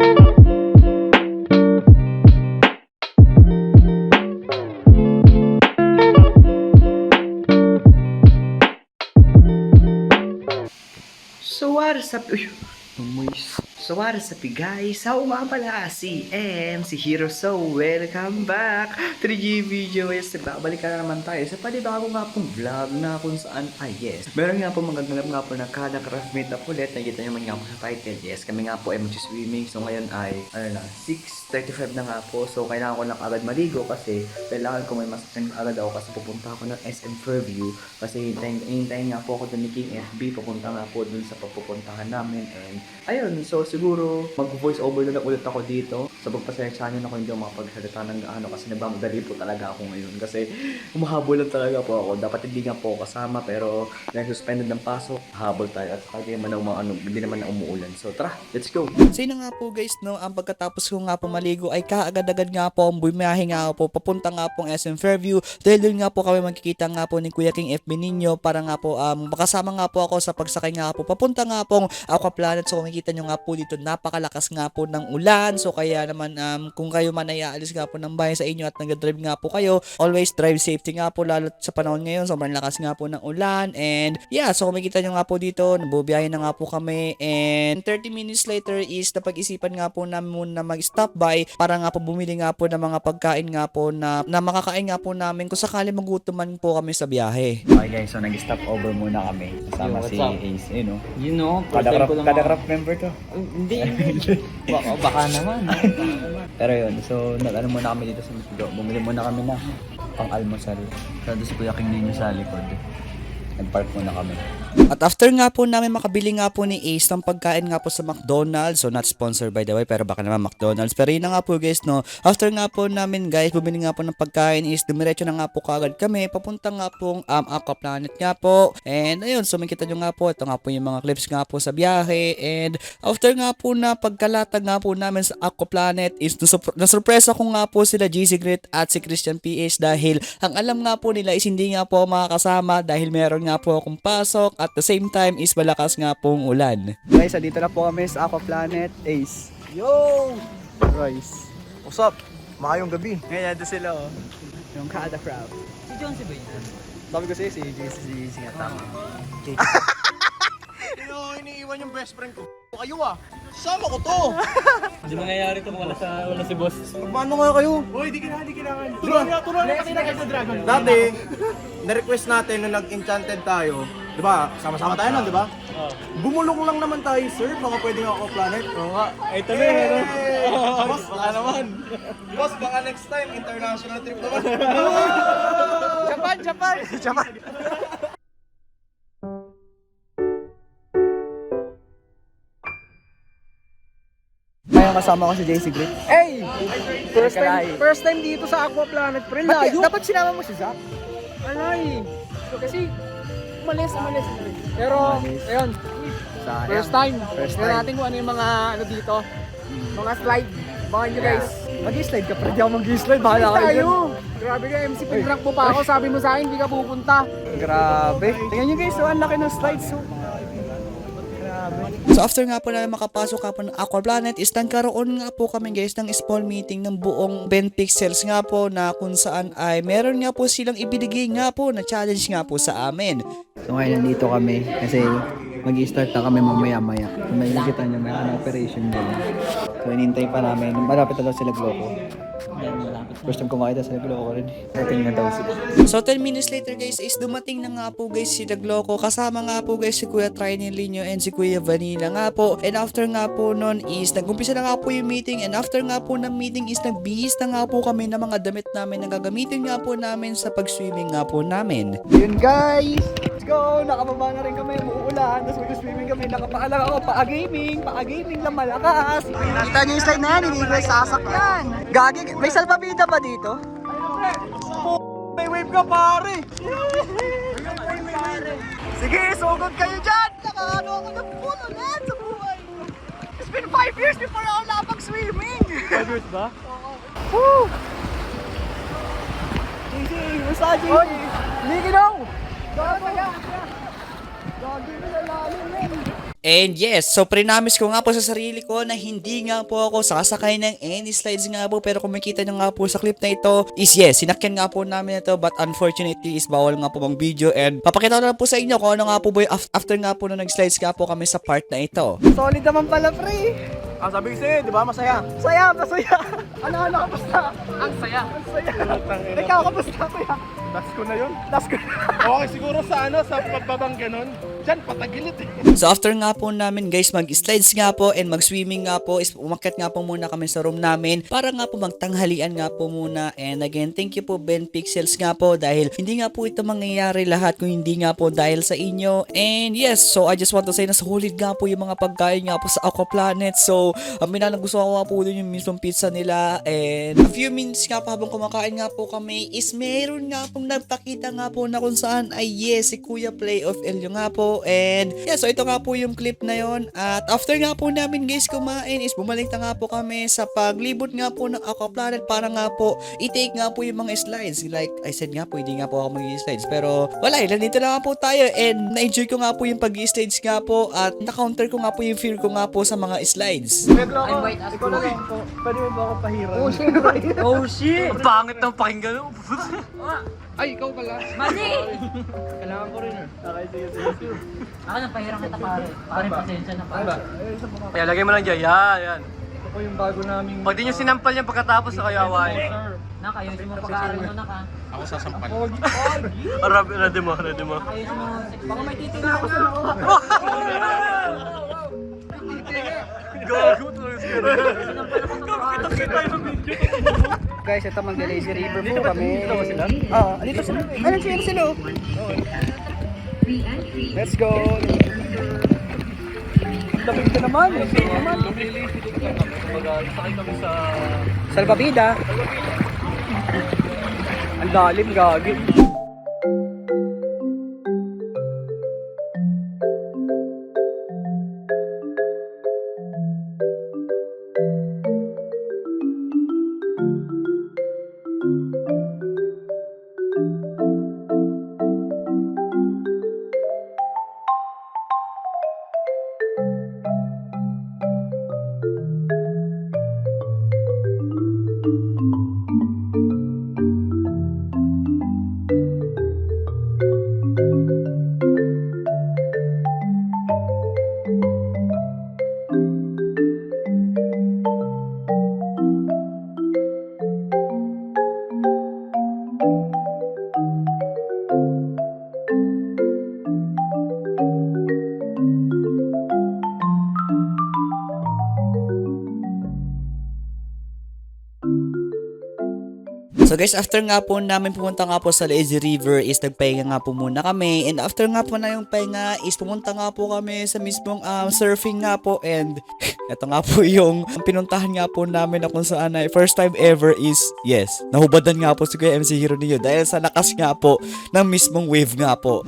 So what is up? Uy, so what is up guys? Ako nga pala si si Hero. So welcome back to the G video. Yes, babalik ka na naman tayo sa panibago nga pong vlog na kung saan yes, meron nga po magaganap nga po na kada craft meet up ulit. Nakikita nyo man nga po sa title. Yes, kami nga po ay mag-swimming. So ngayon ay 6:35 na nga po. So kailangan ko lang agad maligo kasi kailangan ko may masakyan agad ako kasi pupunta ako ng SM Fairview kasi hintayin nga po ako dun ni King FB. Pupunta nga po dun sa papupuntahan namin. And ayun, so siguro mag-voice over na lang ulit ako dito. So pagpasensyahan nyo na ako hindi ako makapagsalita ng gaano kasi nagmamadali po talaga ako ngayon kasi humahabol lang talaga po ako. Dapat hindi nga po kasama pero dahil suspended ng pasok, habol tayo at saka hindi naman na umuulan. So tara, let's go! Sino nga po guys, no, ang pagkatapos ko nga po maligo ay kaagad-agad nga po ang bumiyahe nga po papunta nga pong SM Fairview dahil doon nga po kami magkikita nga po ni Kuya King FB ninyo para nga po makasama nga po ako sa pagsakay nga po papunta nga pong Aquaplanet. So makikita nyo nga po dito napakalakas nga po ng ulan. So kaya naman kung kayo man ay aalis nga po ng bahay sa inyo at nag-drive nga po kayo, always drive safety nga po lalo sa panahon ngayon. Sobrang lakas nga po ng ulan and yeah, so makikita nyo nga po dito nabubiyahe na nga po kami and 30 minutes later is napag-isipan nga po namin muna mag-stop by para nga po bumili nga po ng mga pagkain nga po na makakain nga po namin kung sakali magutuman po kami sa biyahe. Okay guys, so nag-stop over muna kami kasama si Ace, You know, kada craft member to. Hindi. Baka naman. Pero yun, so nag-ano muna kami dito sa Mitigo. Bumili muna kami na pang-almusal. So doon si Kuya King ninyo sa likod. Nag-park muna kami. At after nga po namin makabili nga po ni Ace ng pagkain nga po sa McDonald's, so not sponsored by the way, pero baka naman McDonald's. Pero yun na nga po guys, no, after nga po namin guys, bumili nga po ng pagkain is dumiretso na nga po kagad kami, papunta nga pong Aquaplanet nga po. And ayun, so makita nyo nga po, ito nga po yung mga clips nga po sa biyahe. And after nga po na pagkalatag nga po namin sa Aquaplanet is nasurpresa ko nga po sila GC Grit at si Christian PH dahil ang alam nga po nila is hindi nga po makakasama dahil meron nga po akong pasok at the same time is malakas nga pong ulan. Guys, dito na po kami sa Aquaplanet. Ace. Yo! Royce. What's up? Maayong gabi. Ngayon, ito sila oh. Yung kada crowd. Si John si ba yun? Sabi ko sa'yo, si JC nga tama. Iniiwan yung best friend ko. Kayo sama ko to. Hindi mangyayari ito kung wala si boss. Paano nga kayo? Uy, di kailangan. Turuan na kasi na kayo sa Dragon. Dati, na-request natin na nag-enchanted tayo. Diba? Sama-sama tayo nun, diba? Bumulong lang naman tayo, sir. Baka pwede nga ako planet. Oo nga. Ito na yun. Boss, baka naman. Boss, baka next time, international trip naman. Japan! Ngayon kasama ko si JC Grit. Hey! First time dito sa Aquaplanet, pre. Layo. Dapat sinama mo si Zach. Alay. Kasi, umalis. Pero, ayun. First time. Tingnan natin kung ano yung mga, dito. Mga slide. Baka nyo guys. Mag-slide ka, pero di ako mag-slide. Bahala ka Tayo! Grabe ka, MC, pinrank mo pa ako. Sabi mo sa akin, hindi ka pupunta. Grabe. Tingnan nyo guys, so ang laki ng slides. So. So after nga po na makapasok nga po ng Aquaplanet is nagkaroon nga po kami guys ng small meeting ng buong Ben Pixels nga po na kung saan ay meron nga po silang ibinigay nga po na challenge nga po sa amin. So ngayon nandito kami kasi mag-i-start na kami mamaya-maya. So may nakita nyo, may operation din. So inintay pa namin. Malapit na daw sila Gloco. First time kumakita sila Gloco rin. Dating na daw sila. So 10 minutes later guys is dumating na nga po guys si Dagloco. Kasama nga po guys si Kuya Trinil Lino and si Kuya Vanilla nga po. And after nga po nun is nag-umpisa na nga po yung meeting. And after nga po ng meeting is nagbihis na nga po kami ng mga damit namin na gagamitin nga po namin sa pag-swimming nga po namin. Yun guys! Let's go! Nakababa na rin kami, umuulan. Tapos mag-swimming kami. Nakapaalam ako, pa-gaming lang malakas. Nakita niyo yung slide na yan, hindi ko sasakyan. Gagi, may salpabida ba dito? May wave ka, pare! Sige, sugod kayo dyan! Nakakano ako ng puno lahat sa buhay. It's been 5 years before ako nakapag-swimming. 5 years ba? Woo! JC, basta JC? Hindi ginaw! Gagi mo na lalim, men. And yes, so prinamis ko nga po sa sarili ko na hindi nga po ako sasakay ng any slides nga po, pero kung makita nyo nga po sa clip na ito is yes, sinakyan nga po namin ito, but unfortunately is bawal nga po mang video, and papakita ko na lang po sa inyo kung ano nga po ba yung after nga po na nag-slides nga po kami sa part na ito. Solid naman pala, pre. Sabi ko sa'yo, di ba? Masaya. Saya, masaya. Ano, kamusta? Ang saya. Ikaw, kamusta, kuya? Das ko na yun. Tas ko. Okay, siguro sa sa pagbabang ganun. Diyan, patagilit eh. So after nga po namin guys mag-slides nga po and mag-swimming nga po, is umakyat nga po muna kami sa room namin para nga po magtanghalian nga po muna. And again, thank you po Ben Pixels nga po, dahil hindi nga po ito mangyayari lahat kung hindi nga po dahil sa inyo. And yes, so I just want to say na solid nga po yung mga pagkain nga po sa Aqua Planet. So amin na gusto ko nga po dun yung mismong pizza nila, and a few minutes nga po habang kumakain nga po kami is meron nga pong nagpakita nga po na kung saan ay yes, si Kuya Play of Elio nga po. And yeah, so ito nga po yung clip na yon. At after nga po namin guys kumain is bumalik na nga po kami sa paglibot nga po ng Aqua Planet para nga po i-take nga po yung mga slides. Like I said nga po, hindi nga po ako mag-slides, pero wala, nandito na nga po tayo, and na-enjoy ko nga po yung pag-slides nga po, at na-counter ko nga po yung fear ko nga po sa mga slides. Pedro ako, ikaw na lang po. Pwede mo ba ako pahiran? Oh, syempre. Oh shit! Pangit ng pakinggan mo. Ay, ikaw pala. Mali! Kailangan ko rin. Okay, sige. Ako nang pahirang kita pare. Pare, pasensya na pare. Kaya lagay mo lang dyan. Yan. Ito yung bago naming... Pag di nyo sinampal yan pagkatapos sa kayawain. Nak, ayusin mo pag-aaral mo na ka. Ako sasampal. Ready mo. Ayusin mo. Baka may titina ako sa Gago to. Guys, ito mag-lazy river po kami. Dito ba sila? Dito sila. Ayun sila. Let's go. Lamig na naman. Salbabida. Ang lalim, gagi. So guys, after nga po namin pumunta nga po sa Lazy River is nagpahinga nga po muna kami, and after nga po na yung pahinga is pumunta nga po kami sa mismong surfing nga po, and ito nga po yung pinuntahan nga po namin na kung saan ay first time ever is yes, nahubadan nga po si Kuya MC Hero niyo dahil sa lakas nga po ng mismong wave nga po.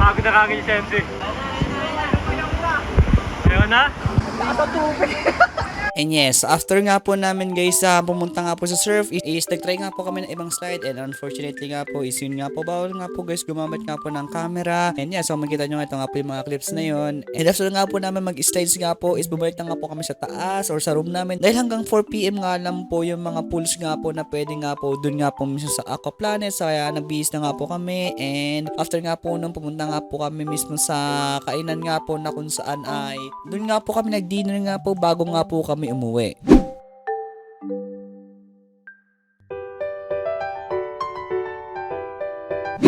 Pagod na kagin si MC. Ayaw na? And yes, after nga po namin guys pumunta nga po sa surf is nag-try nga po kami ng ibang slide, and unfortunately nga po is yun nga po, bawal nga po guys gumamit nga po ng camera. And yes, so makikita nyo nga ito nga po yung mga clips na yun. And after nga po namin mag-slides nga po is bumalik na nga po kami sa taas or sa room namin, dahil hanggang 4 PM nga lang po yung mga pools nga po na pwede nga po dun nga po mismo sa Aqua Planet. So kaya nagbihis na nga po kami, and after nga po nung pumunta nga po kami mismo sa kainan nga po na kung saan ay dun nga po kami nag-dinner nga po bago nga po kami umuwi.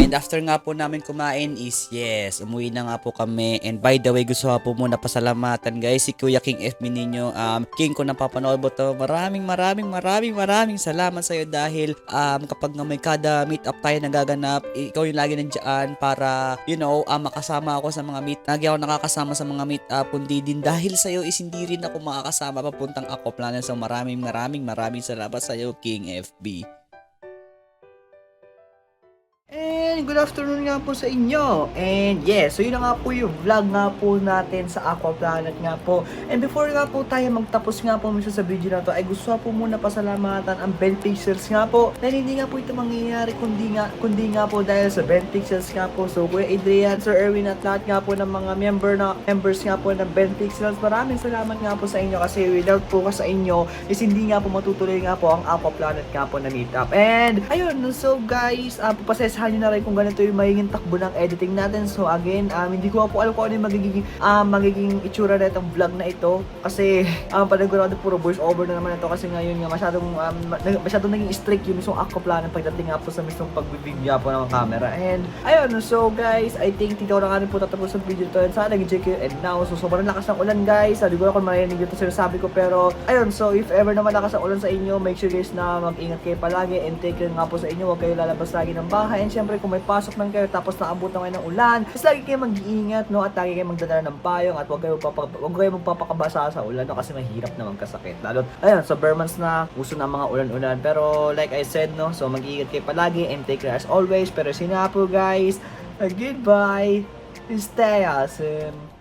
And after nga po namin kumain is yes, umuwi na nga po kami. And by the way, gusto ko po muna pasalamatan guys si Kuya King FB ninyo. King ko napapanood mo to. Maraming salamat sa iyo, dahil kapag nga may kada meet up tayo nagaganap, ikaw yung lagi nandiyan para makasama ako sa mga meet. Lagi ako nakakasama sa mga meet up, kundi din dahil sa iyo is hindi rin ako makakasama papuntang Aqua Planet. So maraming salamat sa iyo, King FB. And good afternoon nga po sa inyo. And yes, so yun na nga po yung vlog nga po natin sa Aqua Planet nga po. And before nga po tayo magtapos nga po mismo sa video na to, ay gusto po muna pasalamatan ang Ben Pixels nga po. Dahil hindi nga po ito mangyayari kundi nga po dahil sa Ben Pixels nga po. So Kuya Adrian, Sir Erwin at lahat nga po ng mga members nga po ng Ben Pixels. Maraming salamat nga po sa inyo kasi without po sa inyo is hindi nga po matutuloy nga po ang Aqua Planet nga po na meetup. And ayun, so guys, papasesahan nyo na rin kung ganito yung magiging takbo ng editing natin. So again, hindi ko po alam kung ano yung magiging itsura na itong vlog na ito. Kasi panagurado puro voice over na naman ito kasi ngayon nga masyadong naging strict yung mismong Aqua Planet pagdating nga po sa mismong pagbibigya po ng camera. And ayun, so guys, I think dito na nga rin po tatapos ang video to. And sana nag-check yun. And now, so sobrang lakas ng ulan guys. Hindi ko na kung marinig dito sinasabi ko. Pero ayun, so if ever naman lakas ang ulan sa inyo, make sure guys na mag-ingat kayo palagi and take care nga po sa inyo. Huwag kayo lalabas lagi ng bahay. And syempre kung may pasok man kayo tapos naabutan kayo ng ulan, mas lagi kayo mag-iingat, no? At lagi kayo magdadala ng payong at huwag kayo magpapakabasa sa ulan, no? Kasi mahirap na magkasakit. Lalo, ayun, sa bare months na uso ng mga ulan-ulan. Pero like I said, no? So mag-iingat kayo palagi and take care as always. Pero sinapo guys, goodbye. Stay awesome.